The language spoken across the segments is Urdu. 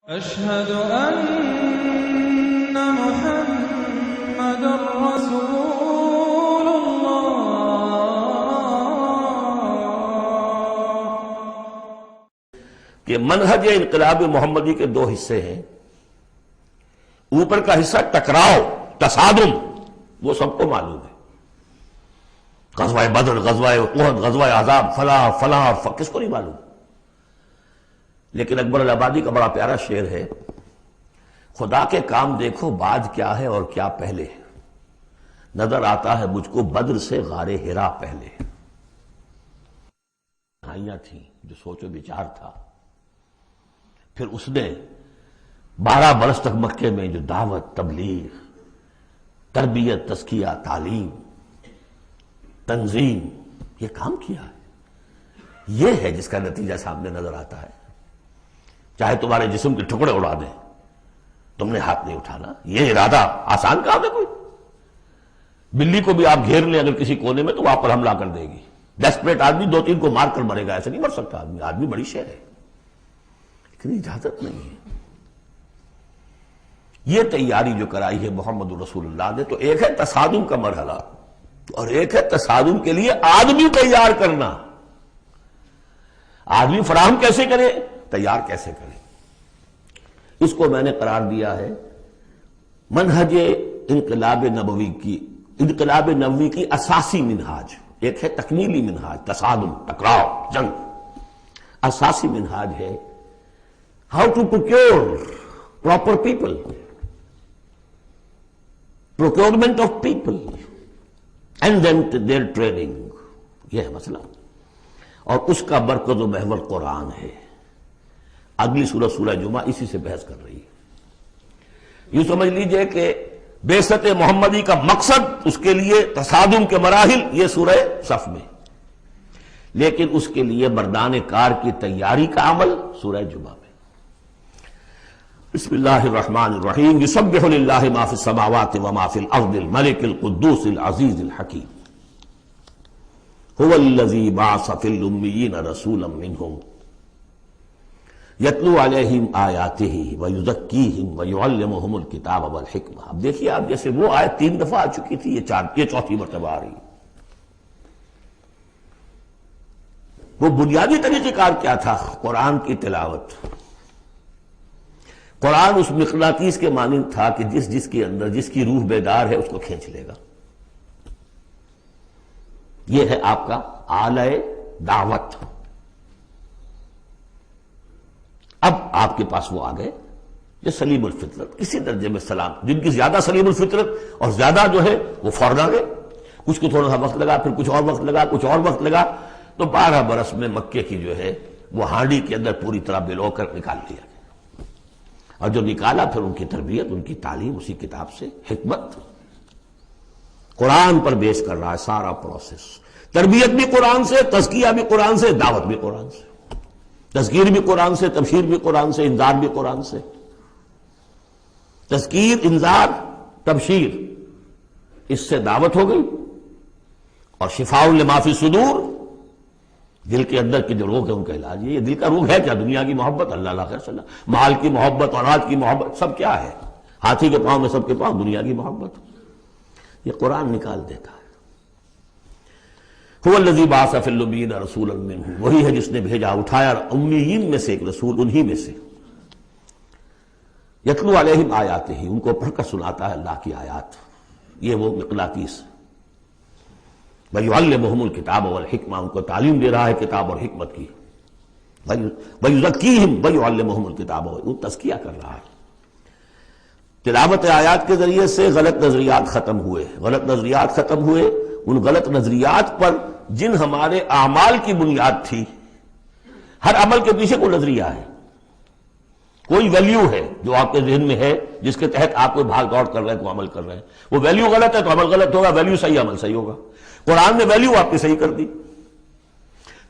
أشهد أن محمد رسول الله کہ منہج انقلاب محمدی کے دو حصے ہیں۔ اوپر کا حصہ ٹکراؤ، تصادم، وہ سب کو معلوم ہے۔ غزوہ بدر، غزوہ احد، غزوہ احزاب، فلاں فلاں کس کو نہیں معلوم؟ لیکن اکبر الآبادی کا بڑا پیارا شعر ہے، خدا کے کام دیکھو بعد کیا ہے اور کیا پہلے، نظر آتا ہے مجھ کو بدر سے غار حرا پہلے۔ کہانیاں تھیں جو سوچ و بچار تھا، پھر اس نے 12 برس تک مکے میں جو دعوت، تبلیغ، تربیت، تزکیہ، تعلیم، تنظیم، یہ کام کیا ہے۔ یہ ہے جس کا نتیجہ سامنے نظر آتا ہے۔ چاہے تمہارے جسم کے ٹکڑے اڑا دیں، تم نے ہاتھ نہیں اٹھانا۔ یہ ارادہ آسان کام ہے کوئی؟ بلی کو بھی آپ گھیر لیں اگر کسی کونے میں تو وہ آپ پر حملہ کر دے گی۔ ڈیسپریٹ آدمی 2-3 کو مار کر مرے گا، ایسے نہیں مر سکتا آدمی۔ آدمی بڑی شے ہے، لیکن اجازت نہیں ہے۔ یہ تیاری جو کرائی ہے محمد رسول اللہ نے، تو ایک ہے تصادم کا مرحلہ اور ایک ہے تصادم کے لیے آدمی تیار کرنا۔ آدمی فراہم کیسے کرے، تیار کیسے کرے؟ اس کو میں نے قرار دیا ہے منہج انقلاب نبوی کی اساسی منہاج۔ ایک ہے تکمیلی منہاج، تصادم، ٹکراؤ، جنگ۔ اساسی منہاج ہے how to procure proper people, procurement of people and then their training. یہ ہے مسئلہ، اور اس کا مرکز و محور قرآن ہے۔ اگلی سورہ، سورہ جمعہ، اسی سے بحث کر رہی ہے۔ یوں سمجھ لیجئے کہ بعثت محمدی کا مقصد، اس کے لیے تصادم کے مراحل، یہ سورہ صف میں، لیکن اس کے لیے مردان کار کی تیاری کا عمل سورہ جمعہ میں۔ بسم اللہ الرحمن الرحیم، یسبح للہ ما فی السماوات وما فی الارض الملک القدوس العزیز الحکیم، هو الذی بعث فی الامیین رسولا منہم یتلو علیہم آیاتہ ویزکیہم ویعلمہم الکتاب والحکمہ۔ اب دیکھیے آپ، جیسے وہ آیت 3 دفعہ آ چکی تھی، یہ چوتھی مرتبہ آ رہی ہے۔ وہ بنیادی طریقہ کار کیا تھا؟ قرآن کی تلاوت۔ قرآن اس مقناطیس کے مانند تھا کہ جس کے اندر جس کی روح بیدار ہے اس کو کھینچ لے گا۔ یہ ہے آپ کا آلہ دعوت۔ اب آپ کے پاس وہ آ گئے جو سلیم الفطرت، کسی درجے میں سلام، جن کی زیادہ سلیم الفطرت اور زیادہ جو ہے وہ فوراً آ گئے۔ کچھ کو تھوڑا سا وقت لگا، پھر کچھ اور وقت لگا، کچھ اور وقت لگا، تو 12 برس میں مکے کی جو ہے وہ ہانڈی کے اندر پوری طرح بلو کر نکال لیا گیا۔ اور جو نکالا پھر ان کی تربیت، ان کی تعلیم اسی کتاب سے، حکمت قرآن پر بیس کر رہا ہے سارا پروسیس۔ تربیت بھی قرآن سے، تزکیہ بھی قرآن سے، دعوت بھی قرآن سے، تذکیر بھی قرآن سے، تبشیر بھی قرآن سے، انذار بھی قرآن سے۔ تذکیر، انذار، تبشیر، اس سے دعوت ہو گئی، اور شفاء لما فی الصدور، دل کے اندر کی جو روگ ہے ان کا علاج۔ یہ دل کا روگ ہے کیا؟ دنیا کی محبت، اللہ خیر صلی اللہ، مال کی محبت، اولاد کی محبت، سب کیا ہے؟ ہاتھی کے پاؤں میں سب کے پاؤں دنیا کی محبت۔ یہ قرآن نکال دیتا ہے۔ هو الذی بعث فی الامیین رسولا منہم، وہی ہے جس نے بھیجا، اٹھایا امیین میں سے ایک رسول، انہی میں سے۔ یتلو علیہم آیاتہ، ان کو پڑھ کر سناتا ہے اللہ کی آیات، یہ وہ مقناطیس۔ وَيُعَلِّمُهُمُ الْكِتَابَ وَالْحِکْمَةَ، ان کو تعلیم دے رہا ہے کتاب اور حکمت کی۔ وَيُزَكِّيهِمْ وَيُعَلِّمُهُمُ الْكِتَابَ، وہ تزکیہ کر رہا ہے۔ تلاوت آیات کے ذریعے سے غلط نظریات ختم ہوئے، غلط نظریات ختم ہوئے۔ ان غلط نظریات پر جن ہمارے اعمال کی بنیاد تھی، ہر عمل کے پیچھے کوئی نظریہ ہے، کوئی ویلیو ہے جو آپ کے ذہن میں ہے، جس کے تحت آپ کوئی بھاگ دوڑ کر رہے ہیں، کوئی عمل کر رہے ہیں۔ وہ ویلیو غلط ہے تو عمل غلط ہوگا، ویلیو صحیح عمل صحیح ہوگا۔ قرآن نے ویلیو آپ کی صحیح کر دی،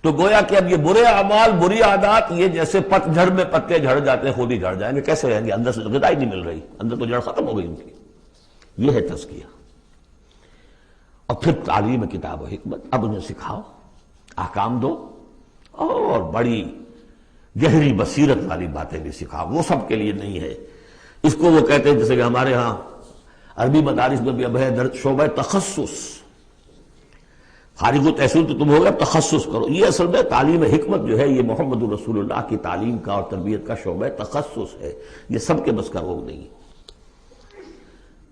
تو گویا کہ اب یہ برے اعمال، بری عادات، یہ جیسے پت جھڑ میں پتے جھڑ جاتے ہیں، خود ہی جھڑ جائیں گے، کیسے رہیں گے؟ اندر سے تو غذا ہی نہیں مل رہی، اندر تو جڑ ختم ہو گئی ان کی۔ یہ ہے تزکیہ۔ اور پھر تعلیم کتاب و حکمت، اب انہیں سکھاؤ، احکام دو، اور بڑی گہری بصیرت والی باتیں بھی سکھا، وہ سب کے لیے نہیں ہے۔ اس کو وہ کہتے ہیں جیسے کہ ہمارے ہاں عربی مدارس میں بھی اب ہے شعبہ تخصص، خارج و تحصیل تو تم ہو گئے، اب تخصص کرو۔ یہ اصل میں تعلیم حکمت جو ہے یہ محمد رسول اللہ کی تعلیم کا اور تربیت کا شعبہ تخصص ہے، یہ سب کے بس کا روگ نہیں ہے۔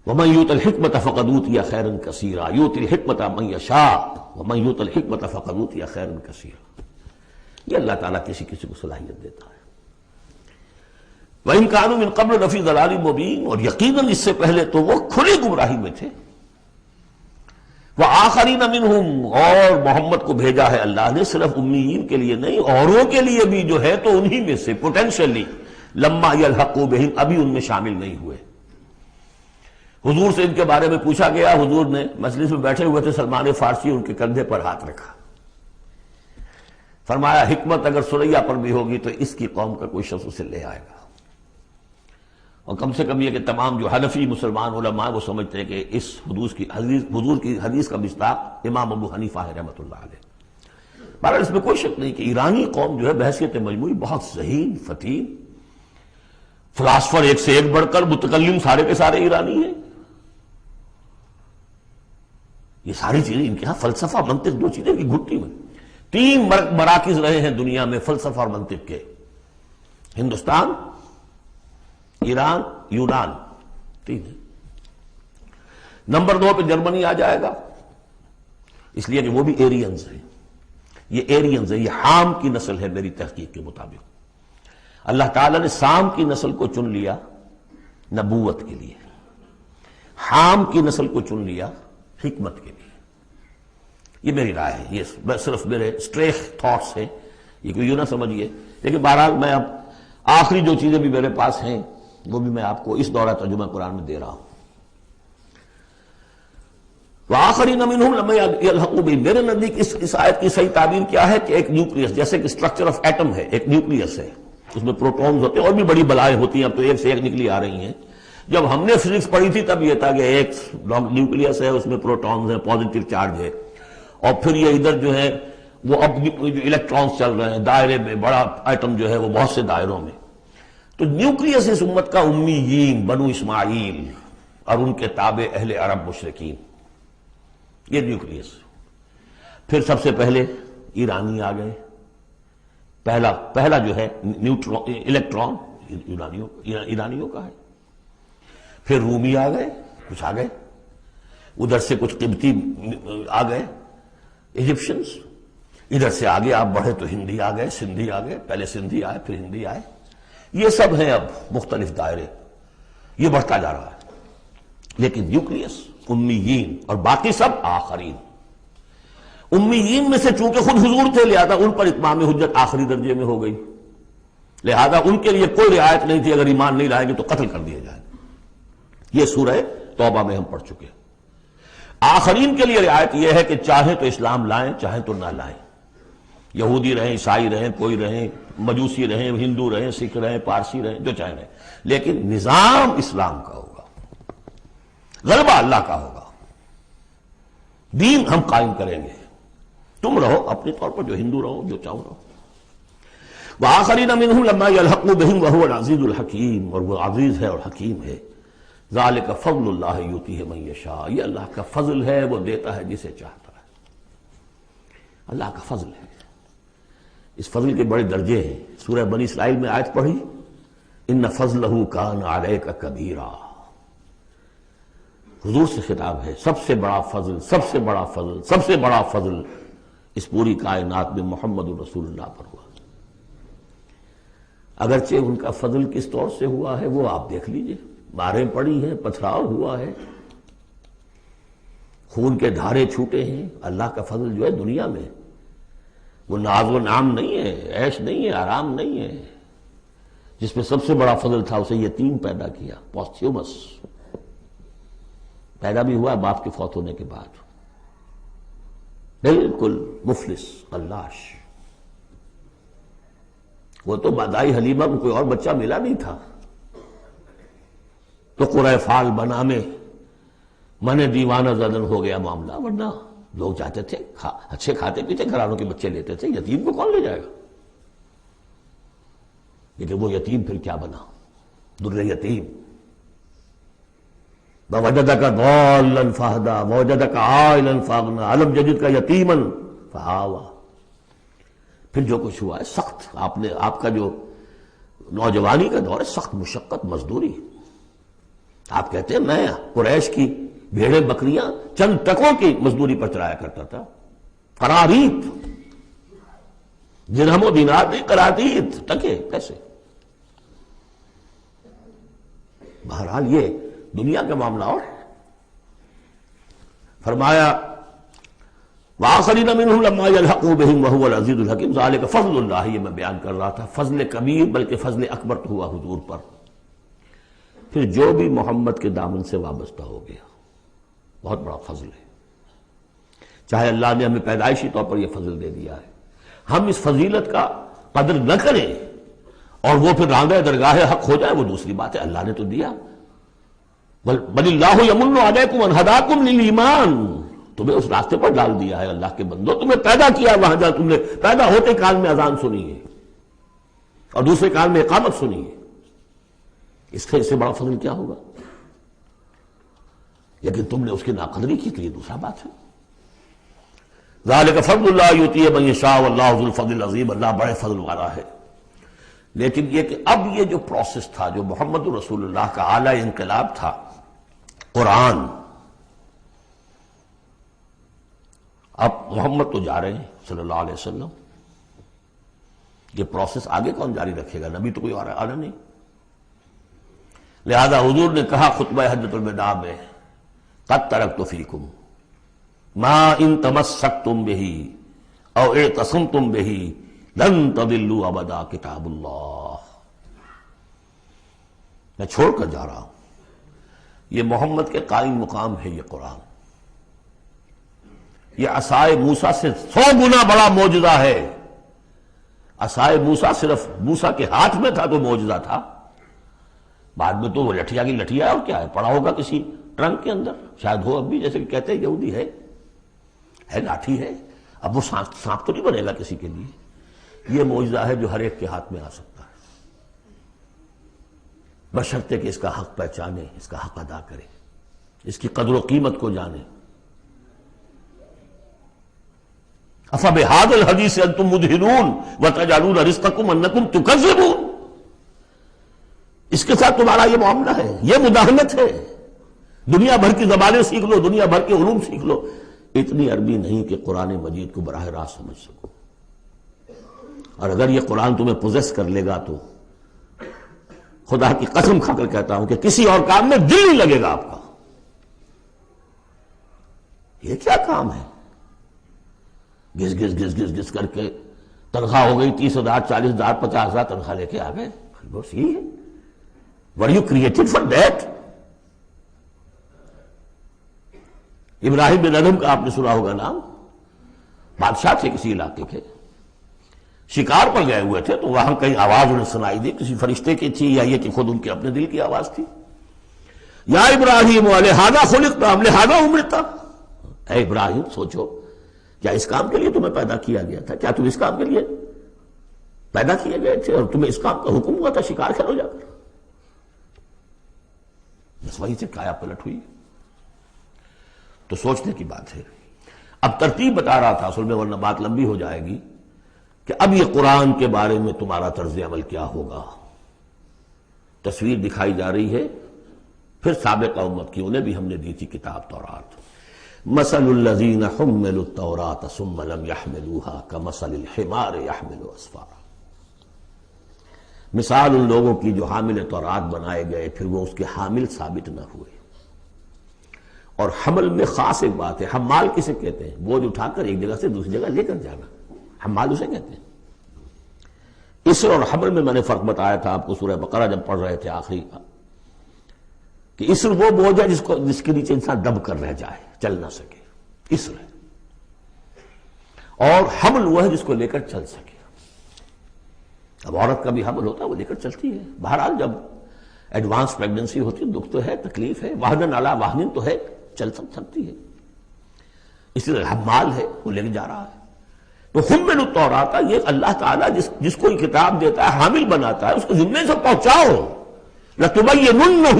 وَمَن يُؤْتَ الْحِكْمَةَ فَقَدْ أُوتِيَ خَيْرًا كَثِيرًا يُؤْتِي الْحِكْمَةَ مَن يَشَاءُ وَمَن يُؤْتَ الْحِكْمَةَ فَقَدْ أُوتِيَ خَيْرًا كَثِيرًا۔ یہ اللہ تعالیٰ کسی کسی کو صلاحیت دیتا ہے۔ وَإِن كَانُوا مِن قَبْلُ لَفِي ضَلَالٍ مُبِينٍ، اور یقیناً اس سے پہلے تو وہ کھلی گمراہی میں تھے۔ وَآخَرِينَ مِنْهُمْ، اور محمد کو بھیجا ہے اللہ نے صرف امیین کے لیے نہیں، اوروں کے لیے بھی جو ہے تو انہی میں سے پوٹینشلی لما يلحقوا بهم، ابھی ان میں شامل نہیں ہوئے۔ حضور سے ان کے بارے میں پوچھا گیا، حضور نے مجلس میں بیٹھے ہوئے تھے، سلمان فارسی ان کے کندھے پر ہاتھ رکھا، فرمایا حکمت اگر سریا پر بھی ہوگی تو اس کی قوم کا کوئی شخص اسے لے آئے گا۔ اور کم سے کم یہ کہ تمام جو حنفی مسلمان علماء وہ سمجھتے ہیں کہ اس حضور کی حدیث کا مصداق امام ابو حنیفہ ہے رحمۃ اللہ علیہ۔ بہرحال اس میں کوئی شک نہیں کہ ایرانی قوم جو ہے بحیثیت مجموعی بہت ذہین فتین، فلاسفر ایک سے ایک بڑھ کر، متکلم سارے کے سارے ایرانی ہیں۔ یہ ساری چیزیں ان کے ہاں فلسفہ منطق دو چیزیں کی گھٹی میں، 3 مراکز رہے ہیں دنیا میں فلسفہ اور منطق کے، ہندوستان، ایران، یونان، 3 ہے۔ نمبر 2 پہ جرمنی آ جائے گا، اس لیے کہ وہ بھی ایرینز ہیں، یہ ایرینز ہیں، یہ حام کی نسل ہے میری تحقیق کے مطابق۔ اللہ تعالیٰ نے سام کی نسل کو چن لیا نبوت کے لیے، حام کی نسل کو چن لیا حکمت کے لیے۔ یہ میری رائے ہے، یہ صرف میرے اسٹریٹ تھاٹس ہیں، یہ کوئی یوں نہ سمجھیے، لیکن بہرحال میں اب آخری جو چیزیں بھی میرے پاس ہیں وہ بھی میں آپ کو اس دورہ ترجمہ قرآن میں دے رہا ہوں۔ وَآخَرِينَ مِنْهُمْ لَمَّا يَلْحَقُوا بِهِمْ، میرے نزدیک اس آیت کی صحیح تعبیر کیا ہے کہ ایک نیوکلیس، جیسے کہ اسٹرکچر آف ایٹم ہے، ایک نیوکلیس ہے، اس میں پروٹونز ہوتے ہیں، اور بھی بڑی بلائیں ہوتی ہیں، اب تو ایک سے ایک نکلی آ رہی ہیں۔ جب ہم نے فزکس پڑھی تھی تب یہ تھا کہ ایک نیوکلیس ہے، اس میں پروٹونز ہیں، پازیٹیو چارج ہے، اور پھر یہ ادھر جو ہے وہ اب جو الیکٹرانز چل رہے ہیں دائرے میں، بڑا ایٹم جو ہے وہ بہت سے دائروں میں۔ تو نیوکلیس اس امت کا امیین، بنو اسماعیل اور ان کے تابع اہل عرب مشرکین، یہ نیوکلیس۔ پھر سب سے پہلے ایرانی آ گئے، پہلا جو ہے الیکٹران ایرانیوں کا ہے۔ پھر رومی آ گئے، کچھ آ گئے، ادھر سے کچھ قبطی آ گئے ایجپشنز، ادھر سے آگے آپ بڑھے تو ہندی آ گئے، سندھی آ گئے، پہلے سندھی آئے پھر ہندی آئے، یہ سب ہیں اب مختلف دائرے، یہ بڑھتا جا رہا ہے۔ لیکن نیوکلیس امیین اور باقی سب آخرین۔ امیین میں سے چونکہ خود حضور تھے لہذا ان پر اتمام حجت آخری درجے میں ہو گئی، لہذا ان کے لیے کوئی رعایت نہیں تھی، اگر ایمان نہیں لائیں گے تو قتل کر دیے جائیں۔ یہ سورہ توبہ میں ہم پڑھ چکے ہیں۔ آخرین کے لیے رعایت یہ ہے کہ چاہیں تو اسلام لائیں چاہیں تو نہ لائیں، یہودی رہیں، عیسائی رہیں، کوئی رہیں، مجوسی رہیں، ہندو رہیں، سکھ رہیں، پارسی رہیں، جو چاہیں رہیں، لیکن نظام اسلام کا ہوگا، غلبہ اللہ کا ہوگا، دین ہم قائم کریں گے، تم رہو اپنے طور پر جو ہندو رہو، جو چاہو رہو۔ وآخرین منہم لما یلحقوا بہم وہو العزیز الحکیم، اور وہ عزیز ہے اور حکیم ہے۔ ذالک فضل اللہ یؤتیہ من یشاء، یہ اللہ کا فضل ہے، وہ دیتا ہے جسے چاہتا ہے، اللہ کا فضل ہے۔ اس فضل کے بڑے درجے ہیں، سورہ بنی اسرائیل میں آیت پڑھی، ان فضلہ کان علیک کبیرا، حضور سے خطاب ہے، سب سے بڑا فضل، سب سے بڑا فضل، سب سے بڑا فضل اس پوری کائنات میں محمد رسول اللہ پر ہوا۔ اگرچہ ان کا فضل کس طور سے ہوا ہے وہ آپ دیکھ لیجئے، ماریں پڑی ہیں، پتھراؤ ہوا ہے، خون کے دھارے چھوٹے ہیں۔ اللہ کا فضل جو ہے دنیا میں وہ ناز و نعام نہیں ہے، عیش نہیں ہے، آرام نہیں ہے۔ جس میں سب سے بڑا فضل تھا اسے یتیم پیدا کیا، پوستھیومس، پیدا بھی ہوا باپ کے فوت ہونے کے بعد، بالکل مفلس قلاش۔ وہ تو مادائی حلیمہ کو کوئی اور بچہ ملا نہیں تھا تو قرۂ فال بنا میں من دیوانہ زدن ہو گیا معاملہ، ورنہ لوگ جاتے تھے، اچھے کھاتے پیتے گھرانوں کے بچے لیتے تھے، یتیم کو کون لے جائے گا؟ لیکن وہ یتیم پھر کیا بنا؟ در یتیم. ووجدک ضالا فہدی ووجدک عائلا فاغنی الم یجدک یتیما فآوی. پھر جو کچھ ہوا ہے سخت، آپ کا جو نوجوانی کا دور ہے، سخت مشقت مزدوری. آپ کہتے ہیں میں قریش کی بھیڑیں بکریاں چند ٹکوں کی مزدوری پر چلایا کرتا تھا. قرارید، درہم و دینار نہیں، قرارید، ٹکے پیسے. بہرحال یہ دنیا کا معاملہ اور ہے. فرمایا وآخرین منہم لما یلحقوا بہم وہو العزیز الحکیم ذالک فضل اللہ. یہ میں بیان کر رہا تھا فضل کبیر بلکہ فضل اکبر تو ہوا حضور پر. پھر جو بھی محمد کے دامن سے وابستہ ہو گیا بہت بڑا فضل ہے. چاہے اللہ نے ہمیں پیدائشی طور پر یہ فضل دے دیا ہے، ہم اس فضیلت کا قدر نہ کریں اور وہ پھر راندہ درگاہ حق ہو جائے وہ دوسری بات ہے. اللہ نے تو دیا. بل اللہ یمن علیکم ان ہداکم للایمان. تمہیں اس راستے پر ڈال دیا ہے اللہ کے بندو، تمہیں پیدا کیا وہاں جہاں تم نے پیدا ہوتے کان میں اذان سنی ہے اور دوسرے کان میں اقامت سنی ہے. اس سے بڑا فضل کیا ہوگا؟ لیکن تم نے اس کی ناقدری کی تو یہ دوسرا بات ہے. ذالک فضل اللہ یؤتیہ من یشاء واللہ ذو الفضل العظیم. اللہ بڑے فضل والا ہے. لیکن یہ کہ اب یہ جو پروسیس تھا، جو محمد رسول اللہ کا اعلی انقلاب تھا، قرآن، اب محمد تو جا رہے ہیں صلی اللہ علیہ وسلم، یہ پروسیس آگے کون جاری رکھے گا؟ نبی تو کوئی آنا نہیں. لہذا حضور نے کہا خطبہ حجۃ الوداع میں قد ترکت فیکم ما ان تمسکتم بہ او اعتصمتم بہ لن تضلوا ابدا کتاب اللہ. میں چھوڑ کر جا رہا ہوں. یہ محمد کے قائم مقام ہے یہ قرآن. یہ عصائے موسیٰ سے 100 گنا بڑا معجزہ ہے. عصائے موسیٰ صرف موسیٰ کے ہاتھ میں تھا تو معجزہ تھا. بعد میں تو وہ لٹھیا کی لٹھیا ہے اور کیا ہے، پڑا ہوگا کسی ٹرنک کے اندر شاید ہو اب بھی، جیسے کہ کہتے ہیں یہودی ہے لاٹھی ہے. اب وہ سانپ تو نہیں بنے گا کسی کے لیے. یہ معجزہ ہے جو ہر ایک کے ہاتھ میں آ سکتا ہے، بشرطے کہ اس کا حق پہچانے، اس کا حق ادا کرے، اس کی قدر و قیمت کو جانے. افبہذا الحدیث انتم مدہنون وتجعلون رزقکم انکم تکذبون. اس کے ساتھ تمہارا یہ معاملہ ہے، یہ مداہنت ہے. دنیا بھر کی زبانیں سیکھ لو، دنیا بھر کے علوم سیکھ لو، اتنی عربی نہیں کہ قرآن مجید کو براہ راست سمجھ سکو. اور اگر یہ قرآن تمہیں پوزیس کر لے گا تو خدا کی قسم کھا کر کہتا ہوں کہ کسی اور کام میں دل نہیں لگے گا آپ کا. یہ کیا کام ہے؟ گھس گھس گھس گھس گھس کر کے تنخواہ ہو گئی 30,000 40,000 50,000 تنخواہ لے کے آ گئے. بس یہی ہے. Were you created for that? ابراہیم بن ادم کا آپ نے سنا ہوگا نام. بادشاہ تھے کسی علاقے کے، شکار پر گئے ہوئے تھے تو وہاں کہیں آواز انہیں سنائی دی، کسی فرشتے کی تھی یا یہ کہ خود ان کے اپنے دل کی آواز تھی. یا ابراہیم لہذا خلقت ام لہذا امرت. اے ابراہیم سوچو، کیا اس کام کے لیے تمہیں پیدا کیا گیا تھا؟ کیا تم اس کام کے لیے پیدا کیے گئے تھے اور تمہیں اس کام کا حکم ہوا تھا شکار کھیلو جا کر؟ بس وہی سے کایا پلٹ ہوئی. تو سوچنے کی بات ہے. اب ترتیب بتا رہا تھا اصل میں، ورنہ بات لمبی ہو جائے گی، کہ اب یہ قرآن کے بارے میں تمہارا طرز عمل کیا ہوگا. تصویر دکھائی جا رہی ہے پھر سابقہ امت کی، انہیں بھی ہم نے دی تھی کتاب تورات. مثل الذین حملوا التوراۃ ثم لم يحملوها كمثل الحمار يحمل اسفارا. مثال ان لوگوں کی جو حامل تورات بنائے گئے پھر وہ اس کے حامل ثابت نہ ہوئے. اور حمل میں خاص ایک بات ہے، حمال کسے کہتے ہیں؟ بوجھ اٹھا کر ایک جگہ سے دوسری جگہ لے کر جانا، حمال اسے کہتے ہیں. اسر اور حمل میں نے فرق بتایا تھا آپ کو سورہ بقرہ جب پڑھ رہے تھے آخری کا، کہ اسر وہ بوجھ ہے جس کے نیچے انسان دب کر رہ جائے، چل نہ سکے، اسر ہے. اور حمل وہ ہے جس کو لے کر چل سکے. اب عورت کا بھی حمل ہوتا ہے، وہ لے کر چلتی ہے. بہرحال جب ایڈوانس پریگننسی ہوتی ہے، دکھ تو ہے، تکلیف ہے، واہنن علی واہنن تو ہے، چل سکتی ہے. اسی طرح حمال ہے، وہ لے کے جا رہا ہے. تو تو حملوا التوراۃ، یہ اللہ تعالیٰ جس کو یہ کتاب دیتا ہے، حامل بناتا ہے، اس کو ذمے سے پہنچاؤ. لتبیننہ،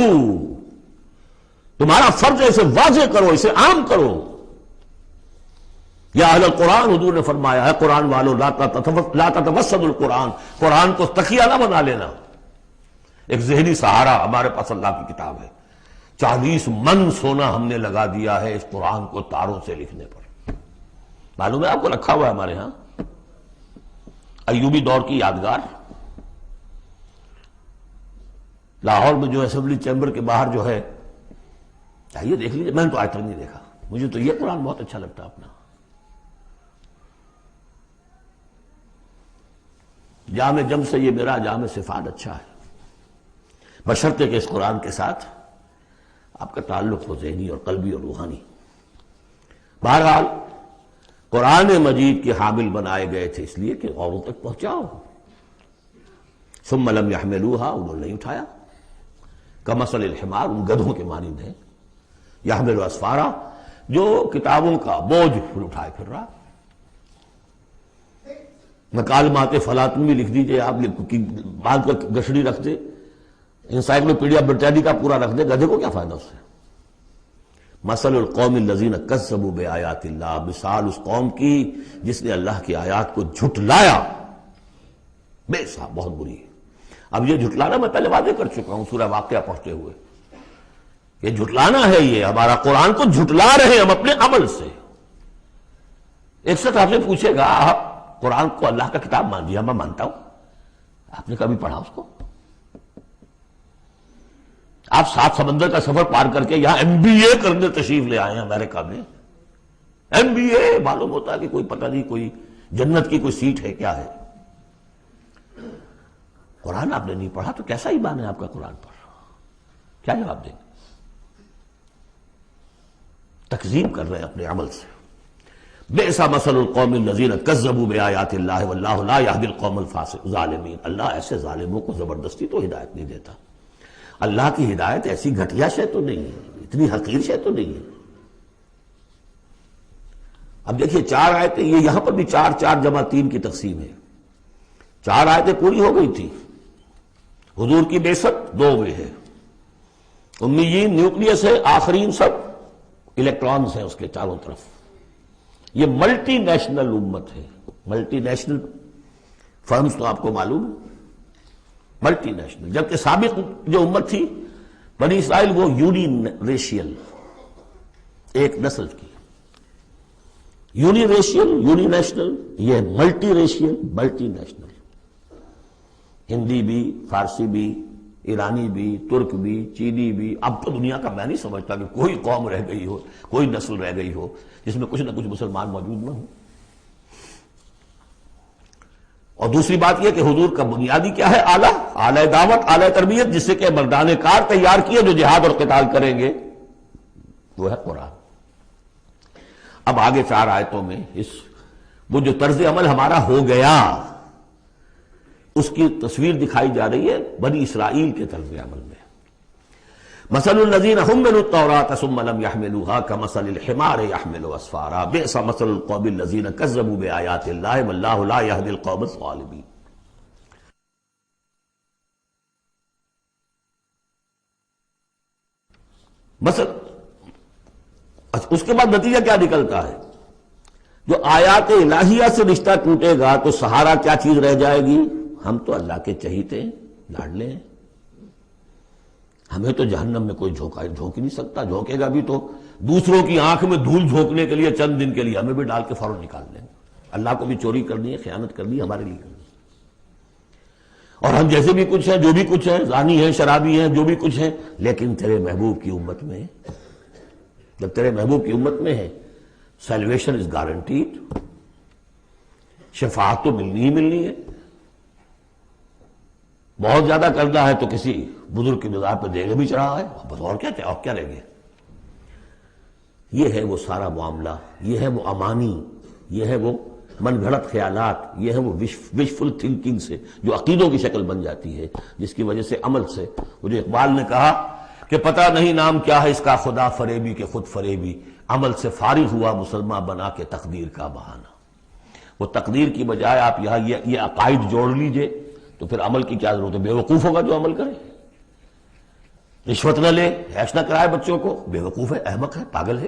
تمہارا فرض ہے اسے واضح کرو، اسے عام کرو. یا اہل القرآن، حضور نے فرمایا ہے قرآن والو لا تتوسدوا القرآن، قرآن کو تکیہ نہ بنا لینا. ایک ذہنی سہارا ہمارے پاس اللہ کی کتاب ہے. 40 من سونا ہم نے لگا دیا ہے اس قرآن کو تاروں سے لکھنے پر. معلوم ہے آپ کو، رکھا ہوا ہے ہمارے ہاں. ایوبی دور کی یادگار، لاہور میں جو اسمبلی چیمبر کے باہر جو ہے، چاہیے دیکھ لیجیے. میں نے تو آج تک نہیں دیکھا. مجھے تو یہ قرآن بہت اچھا لگتا ہے اپنا. جامع جم سے یہ میرا جامع صفات اچھا ہے، بشرطے کہ اس قرآن کے ساتھ آپ کا تعلق ہو ذہنی اور قلبی اور روحانی. بہرحال قرآن مجید کے حامل بنائے گئے تھے اس لیے کہ اوروں تک پہنچاؤ. ثم لم يحملوها، انہوں نے نہیں اٹھایا. کمثل الحمار، ان گدھوں کے مانند ہیں. يحمل اسفارا، جو کتابوں کا بوجھ اٹھائے پھر رہا. مکالمات فلاطن بھی لکھ دیجئے آپ، باندھ کر گشڑی رکھ دے، انسائکلوپیڈیا برٹانیکا پورا رکھ دے، گدھے کو کیا فائدہ اس سے. مثل القوم الذین کذبوا بآیات اللہ، مثال اس قوم کی جس نے اللہ کی آیات کو جھٹلایا. بے صاحب بہت بری ہے. اب یہ جھٹلانا میں پہلے واضح کر چکا ہوں سورہ واقعہ پڑھتے ہوئے. یہ جھٹلانا ہے، یہ ہمارا قرآن کو جھٹلا رہے ہیں ہم اپنے عمل سے. ایک شخص آپ سے پوچھے گا آپ قرآن کو اللہ کا کتاب مان دیا؟ میں مانتا ہوں. آپ نے کبھی پڑھا اس کو؟ آپ 7 سمندر کا سفر پار کر کے یہاں MBA کرنے تشریف لے آئے ہیں امریکہ میں. MBA معلوم ہوتا ہے کہ کوئی پتہ نہیں، کوئی جنت کی کوئی سیٹ ہے کیا ہے. قرآن آپ نے نہیں پڑھا تو کیسا ایمان ہے آپ کا قرآن پر؟ کیا جواب دیں گے؟ تکذیب کر رہے ہیں اپنے عمل سے. بئس مثل القوم الذین کذبوا بآیات اللہ واللہ لا یہدی القوم الظالمین. اللہ ایسے ظالموں کو زبردستی تو ہدایت نہیں دیتا. اللہ کی ہدایت ایسی گھٹیا شے تو نہیں ہے، اتنی حقیر شے تو نہیں ہے. اب دیکھیے 4 آیتیں، یہ یہاں پر بھی 4 4 جمع 3 کی تقسیم ہے. 4 آیتیں پوری ہو گئی تھی. حضور کی بعثت 2 میں ہے. امیین نیوکلیس ہے، آخرین سب الیکٹرانز ہیں اس کے چاروں طرف. یہ ملٹی نیشنل امت ہے. ملٹی نیشنل فرمز تو آپ کو معلوم ہے، ملٹی نیشنل. جبکہ سابق جو امت تھی بنی اسرائیل، وہ یونی ریشیل، ایک نسل کی. یونی ریشیل، یونی نیشنل، یہ multi racial, multi national. Hindi بھی، فارسی بھی، ایرانی بھی، ترک بھی، چینی بھی. اب تو دنیا کا میں نہیں سمجھتا کہ کوئی قوم رہ گئی ہو، کوئی نسل رہ گئی ہو جس میں کچھ نہ کچھ مسلمان موجود نہ ہوں. اور دوسری بات یہ کہ حضور کا بنیادی کیا ہے؟ اعلی دعوت، اعلی تربیت، جس سے کہ مردان کار تیار کیے جو جہاد اور قتال کریں گے، وہ ہے قرآن. اب آگے 4 آیتوں میں وہ جو طرز عمل ہمارا ہو گیا اس کی تصویر دکھائی جا رہی ہے بنی اسرائیل کے طرز عمل میں. مثل الذین حملوا التوراۃ ثم لم يحملوها كمثل الحمار يحمل اسفارا بئس مثل القوم الذین کذبوا بآیات اللہ واللہ لا یہدی القوم الظالمین. اس کے بعد نتیجہ کیا نکلتا ہے؟ جو آیات الہیہ سے رشتہ ٹوٹے گا تو سہارا کیا چیز رہ جائے گی؟ ہم تو اللہ کے چہیتے ہیں، لاڈلے ہیں. ہمیں تو جہنم میں کوئی جھونک ہی نہیں سکتا. جھونکے گا بھی تو دوسروں کی آنکھ میں دھول جھونکنے کے لیے چند دن کے لیے، ہمیں بھی ڈال کے فوراً نکال لیں گے. اللہ کو بھی چوری کرنی ہے، خیانت کرنی ہے، ہمارے لیے کرنی ہے. اور ہم جیسے بھی کچھ ہیں، جو بھی کچھ ہیں، زانی ہیں، شرابی ہیں، جو بھی کچھ ہیں، لیکن تیرے محبوب کی امت میں، جب تیرے محبوب کی امت میں ہے، سیلویشن از گارنٹیڈ. شفاعت تو ملنی ہی ملنی ہے. بہت زیادہ کرنا ہے تو کسی بزرگ کی مزار پہ دے گا بھی چڑھا ہے، بس اور کیا رہ گیا. یہ ہے وہ سارا معاملہ، یہ ہے وہ امانی، یہ ہے وہ من گھڑت خیالات، یہ ہے وہ وشفل تھنکنگ سے جو عقیدوں کی شکل بن جاتی ہے، جس کی وجہ سے عمل سے. وہ جو اقبال نے کہا کہ پتہ نہیں نام کیا ہے اس کا، خدا فریبی کے خود فریبی، عمل سے فارغ ہوا مسلمان بنا کے تقدیر کا بہانہ. وہ تقدیر کی بجائے آپ یہاں یہ عقائد جوڑ لیجئے تو پھر عمل کی کیا ضرورت ہے؟ بے وقوف ہوگا جو عمل کرے، رشوت نہ لے، عیش نہ کرائے بچوں کو، بے وقوف ہے، احمق ہے، پاگل ہے۔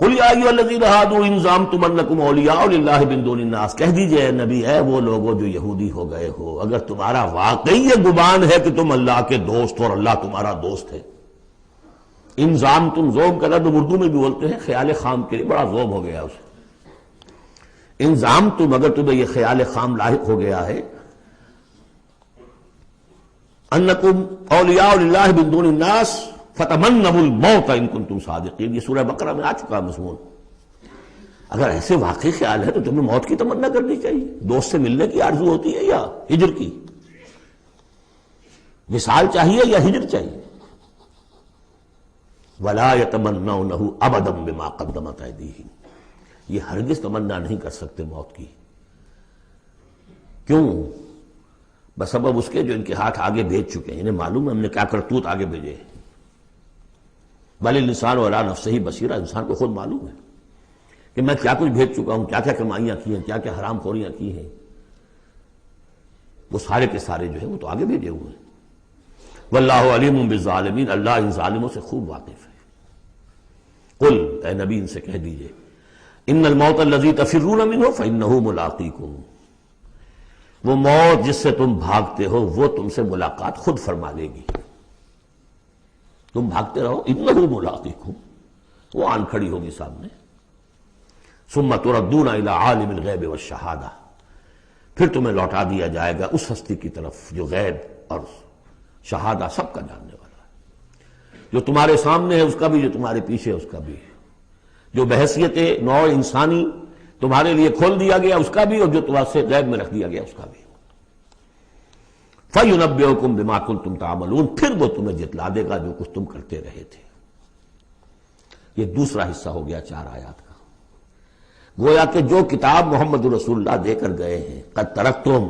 قل یا ایھا الذین ھادوا ان زعمتم انکم اولیاء للہ من دون الناس، کہہ دیجئے اے نبی، اے وہ لوگوں جو یہودی ہو گئے ہو، اگر تمہارا واقعی یہ گمان ہے کہ تم اللہ کے دوست ہو اور اللہ تمہارا دوست ہے، ان زعمتم، زوم کا لفظ اردو میں بھی بولتے ہیں خیال خام کے لیے، بڑا زوم ہو گیا اسے، ان زعمتم، اگر تمہیں یہ خیال خام لاحق ہو گیا ہے، انکم اولیاء للہ من دون الناس فتمنوا الموت ان کنتم صادقین، یہ سورہ بقرہ میں آ چکا مضمون۔ اگر ایسے واقعی خیال ہے تو تمہیں موت کی تمنا کرنی چاہیے، دوست سے ملنے کی آرزو ہوتی ہے یا ہجر کی؟ وصال چاہیے یا ہجر چاہیے؟ ولا يتمنونه ابدا بما قدمت ایدیہم، یہ ہرگز تمنا نہیں کر سکتے موت کی۔ کیوں؟ بسبب اس کے جو ان کے ہاتھ آگے بھیج چکے ہیں، انہیں معلوم ہے ہم نے کیا کرتوت آگے بھیجے ہیں۔ بل الانسان علی نفسہ بصیرہ، انسان کو خود معلوم ہے کہ میں کیا کچھ بھیج چکا ہوں، کیا کیا کمائیاں کی ہیں، کیا کیا حرام خوریاں کی ہیں، وہ سارے کے سارے جو ہیں وہ تو آگے بھیجے ہوئے ہیں۔ واللہ علیم بالظالمین، اللہ ان ظالموں سے خوب واقف ہے۔ قل، اے نبی ان سے کہہ دیجئے، ان الموت الذی تفرون منہ فانہ ملاقیکم، وہ موت جس سے تم بھاگتے ہو وہ تم سے ملاقات خود فرما لے گی۔ تم بھاگتے رہو، انہ ملاقیکم، وہ آن کھڑی ہوگی سامنے۔ ثم تردون الی عالم الغیب والشہادہ، پھر تمہیں لوٹا دیا جائے گا اس ہستی کی طرف جو غیب اور شہادہ سب کا جاننے والا ہے، جو تمہارے سامنے ہے اس کا بھی، جو تمہارے پیچھے ہے اس کا بھی، جو بحیثیت نوع انسانی تمہارے لیے کھول دیا گیا اس کا بھی، اور جو تمہارے سے غیب میں رکھ دیا گیا اس کا بھی۔ فَيُنَبِّئُكُم بِمَا كُنتُمْ تَعْمَلُونَ، پھر وہ تمہیں جتلا دے گا جو کچھ تم کرتے رہے تھے۔ یہ دوسرا حصہ ہو گیا 4 آیات کا۔ گویا کہ جو کتاب محمد رسول اللہ دے کر گئے ہیں، قد ترکتم،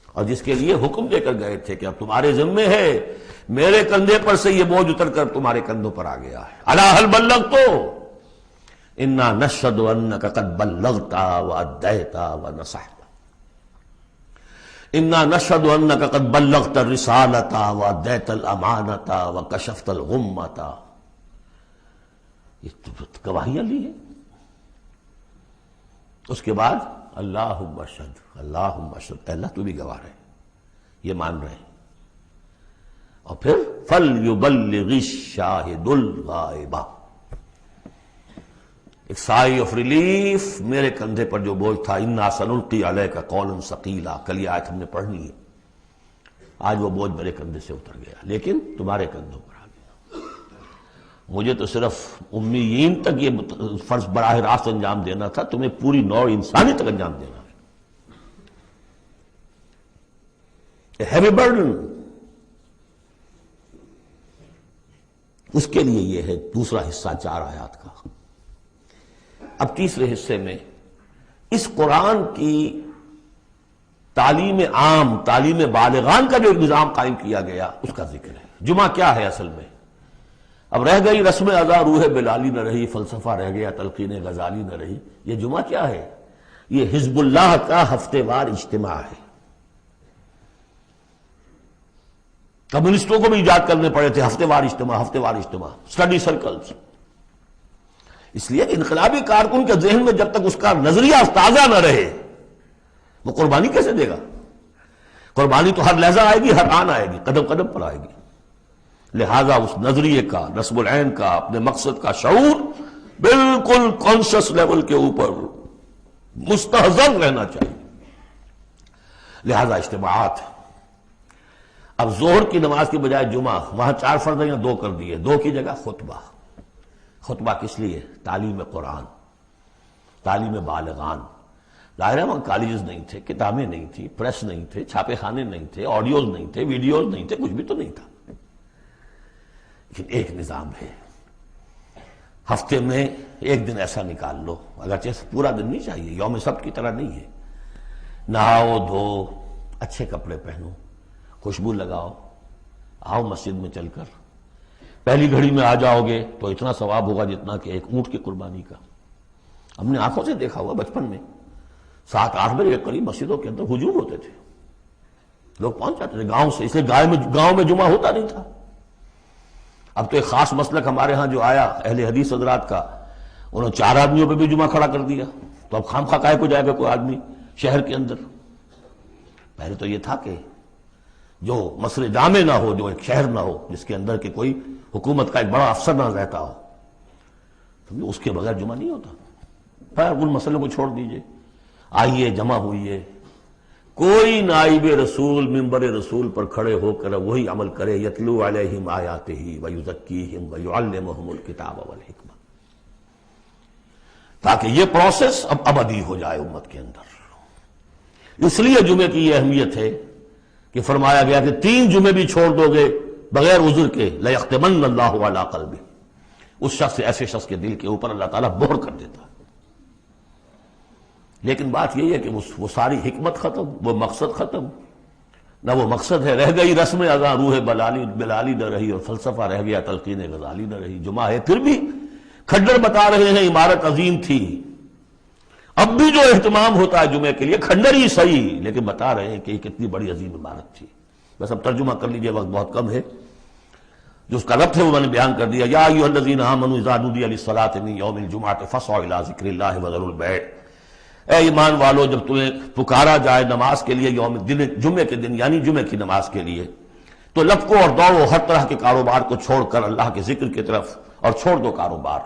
اور جس کے لیے حکم دے کر گئے تھے کہ اب تمہارے ذمے ہے، میرے کندھے پر سے یہ بوجھ اتر کر تمہارے کندھوں پر آ گیا ہے۔ الا هل بلغت انا نشهد انك قد بلغت واديت ونصحت، انا نشهد انك قد بلغت الرسالة واديت الامانة وكشفت الغمة، یہ گواہیاں لی ہیں۔ اس کے بعد اللہم اشہد، اللہم اشہد، اللہ تو بھی گواہ ہے، یہ مان رہے ہیں۔ اور پھر فَلْيُبَلِّغِ الشَّاهِدُ الْغَائِبَ، ایک سائی آف ریلیف، میرے کندھے پر جو بوجھ تھا، اِنَّا سَنُلْقِي عَلَيْكَ قَوْلًا ثَقِيلًا، کل یہ آیت ہم نے پڑھنی ہے، آج وہ بوجھ میرے کندھے سے اتر گیا لیکن تمہارے کندھوں پر آ گیا۔ مجھے تو صرف امیین تک یہ فرض براہ راست انجام دینا تھا، تمہیں پوری نوع انسانی تک انجام دینا ہے۔ A heavy burden، اس کے لیے یہ ہے دوسرا حصہ 4 آیات کا۔ اب تیسرے حصے میں اس قرآن کی تعلیم عام، تعلیم بالغان کا جو ایک نظام قائم کیا گیا اس کا ذکر ہے۔ جمعہ کیا ہے اصل میں؟ اب رہ گئی رسم ادا، روح بلالی نہ رہی، فلسفہ رہ گیا، تلقین غزالی نہ رہی۔ یہ جمعہ کیا ہے؟ یہ حزب اللہ کا ہفتے وار اجتماع ہے۔ کمیونسٹوں کو بھی ایجاد کرنے پڑے تھے ہفتے وار اجتماع، ہفتے وار اجتماع، اسٹڈی سرکلز۔ اس لیے انقلابی کارکن کے ذہن میں جب تک اس کا نظریہ تازہ نہ رہے وہ قربانی کیسے دے گا؟ قربانی تو ہر لحظہ آئے گی، ہر آن آئے گی، قدم قدم پر آئے گی۔ لہذا اس نظریے کا، نصب العین کا، اپنے مقصد کا شعور بالکل کانشس لیول کے اوپر مستحضر رہنا چاہیے۔ لہذا اجتماعات، اب ظہر کی نماز کی بجائے جمعہ، وہاں 4 فرض یا 2 کر دیے، 2 کی جگہ خطبہ۔ خطبہ کس لیے؟ تعلیم قرآن، تعلیم بالغان۔ ظاہر ہے وہاں کالجز نہیں تھے، کتابیں نہیں تھی، پریس نہیں تھے، چھاپے خانے نہیں تھے، آڈیوز نہیں تھے، ویڈیوز نہیں تھے، کچھ بھی تو نہیں تھا، لیکن ایک نظام ہے۔ ہفتے میں 1 دن ایسا نکال لو، اگرچہ پورا دن نہیں چاہیے، یوم سبت کی طرح نہیں ہے، نہاؤ دھو، اچھے کپڑے پہنو، خوشبو لگاؤ، آؤ مسجد میں چل کر، پہلی گھڑی میں آ جاؤ گے تو اتنا ثواب ہوگا جتنا کہ ایک اونٹ کی قربانی کا، ہم نے آنکھوں سے دیکھا ہوا بچپن میں 7-8 بجے کے قریب مسجدوں کے اندر ہجوم ہوتے تھے، لوگ پہنچ جاتے تھے گاؤں سے، اس لیے گاؤں میں جمعہ ہوتا نہیں تھا۔ اب تو ایک خاص مسلک ہمارے ہاں جو آیا اہل حدیث حضرات کا، انہوں نے 4 آدمیوں پہ بھی جمعہ کھڑا کر دیا، تو اب خام خواہ کاہے کو جائے گا کوئی آدمی شہر کے اندر؟ پہلے تو یہ تھا کہ جو مسئلہ جامع نہ ہو، جو ایک شہر نہ ہو جس کے اندر کہ کوئی حکومت کا ایک بڑا افسر نہ رہتا ہو، تو اس کے بغیر جمعہ نہیں ہوتا۔ پھر ان مسئلوں کو چھوڑ دیجئے، آئیے جمع ہوئیے، کوئی نائب رسول منبر رسول پر کھڑے ہو کر وہی عمل کرے، یتلو علیہم آیاتہ ویزکیہم ویعلمہم الکتاب والحکمہ، تاکہ یہ پروسیس اب ابدی ہو جائے امت کے اندر۔ اس لیے جمعے کی یہ اہمیت ہے کہ فرمایا گیا کہ 3 جمعے بھی چھوڑ دو گے بغیر عذر کے لَيَخْتِمَنَّ اللَّهُ عَلَىٰ قَلْبِهِ، اس شخص ایسے شخص کے دل کے اوپر اللہ تعالیٰ مہر کر دیتا ہے۔ لیکن بات یہی ہے کہ وہ ساری حکمت ختم، وہ مقصد ختم، نہ وہ مقصد ہے، رہ گئی رسم اذاں روح بلالی نہ رہی، اور فلسفہ رہ گیا تلقین غزالی نہ رہی۔ جمعہ ہے پھر بھی کھنڈر بتا رہے ہیں عمارت عظیم تھی، اب بھی جو اہتمام ہوتا ہے جمعے کے لیے کھنڈر ہی صحیح، لیکن بتا رہے ہیں کہ یہ کتنی بڑی عظیم عمارت تھی۔ بس اب ترجمہ کر لیجئے، وقت بہت کم ہے، جو اس کا ربط ہے وہ میں نے بیان کر دیا۔ یا ایھا الذین آمنوا اذا نودی للصلاۃ من یوم الجمعۃ فاسعوا الی ذکر اللہ وذروا البیع، اے ایمان والو جب تمہیں پکارا جائے نماز کے لیے یوم دن جمعے کے دن، یعنی جمعے کی نماز کے لیے، تو لپکو اور دوڑو ہر طرح کے کاروبار کو چھوڑ کر اللہ کے ذکر کی طرف، اور چھوڑ دو کاروبار۔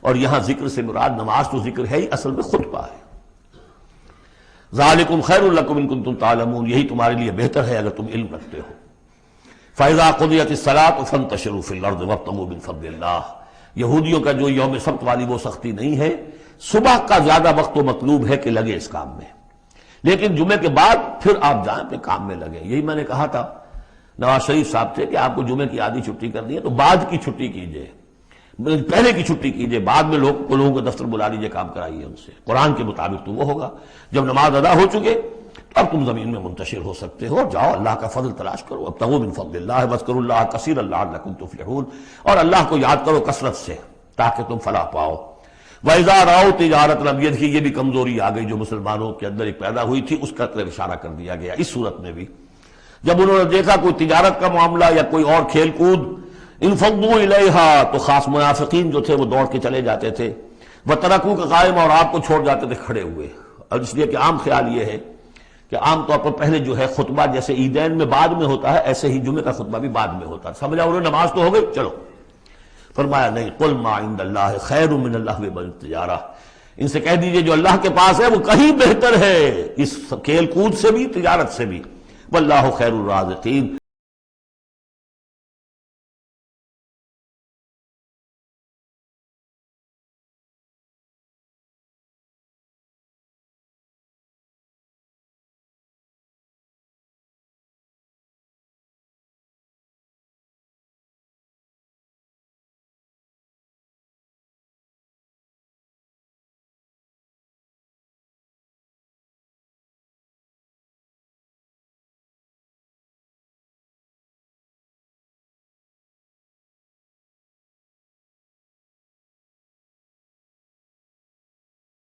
اور یہاں ذکر سے مراد نماز تو ذکر ہے ہی، اصل میں خطبہ ہے۔ ذالکم خیر لکم ان کنتم تعلمون، یہی تمہارے لیے بہتر ہے اگر تم علم رکھتے ہو۔ فاذا قضیت الصلاۃ فانتشروا فی الارض وابتغوا من فضل اللہ، یہودیوں کا جو یوم سبت والی وہ سختی نہیں ہے، صبح کا زیادہ وقت تو مطلوب ہے کہ لگے اس کام میں، لیکن جمعے کے بعد پھر آپ جائیں پہ کام میں لگیں۔ یہی میں نے کہا تھا نواز شریف صاحب سے کہ آپ کو جمعے کی آدھی چھٹی کرنی ہے تو بعد کی چھٹی کیجئے، پہلے کی چھٹی کیجئے، بعد میں لوگوں کو دفتر بلا لیجئے، کام کرائیے ان سے، قرآن کے مطابق تو وہ ہوگا۔ جب نماز ادا ہو چکے اب تم زمین میں منتشر ہو سکتے ہو، جاؤ اللہ کا فضل تلاش کرو، ابتغوا من فضل اللہ واذکروا اللہ کثیرا لعلکم تفلحون، اور اللہ کو یاد کرو کثرت سے تاکہ تم فلاح پاؤ۔ وَإِذَا رَأَوْا تِجَارَةً، اب یہ دیکھیے یہ بھی کمزوری آ گئی جو مسلمانوں کے اندر ایک پیدا ہوئی تھی، اس کا طرف اشارہ کر دیا گیا اس صورت میں بھی۔ جب انہوں نے دیکھا کوئی تجارت کا معاملہ یا کوئی اور کھیل کود، انفضوا الیہا، تو خاص منافقین جو تھے وہ دوڑ کے چلے جاتے تھے، وترکوک قائما، اور آپ کو چھوڑ جاتے تھے کھڑے ہوئے۔ اور اس لیے کہ عام خیال یہ ہے کہ عام طور پر پہلے جو ہے خطبہ جیسے عیدین میں بعد میں ہوتا ہے، ایسے ہی جمعے کا خطبہ بھی بعد میں ہوتا ہے، سمجھا انہوں نے نماز تو ہو گئی چلو۔ فرمایا نہیں، قل ما عند اللہ خیر من اللہو والتجارہ، ان سے کہہ دیجئے جو اللہ کے پاس ہے وہ کہیں بہتر ہے اس کھیل کود سے بھی، تجارت سے بھی، واللہ خیر الرازقین۔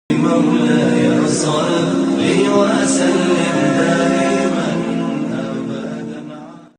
مولاي صل وسلم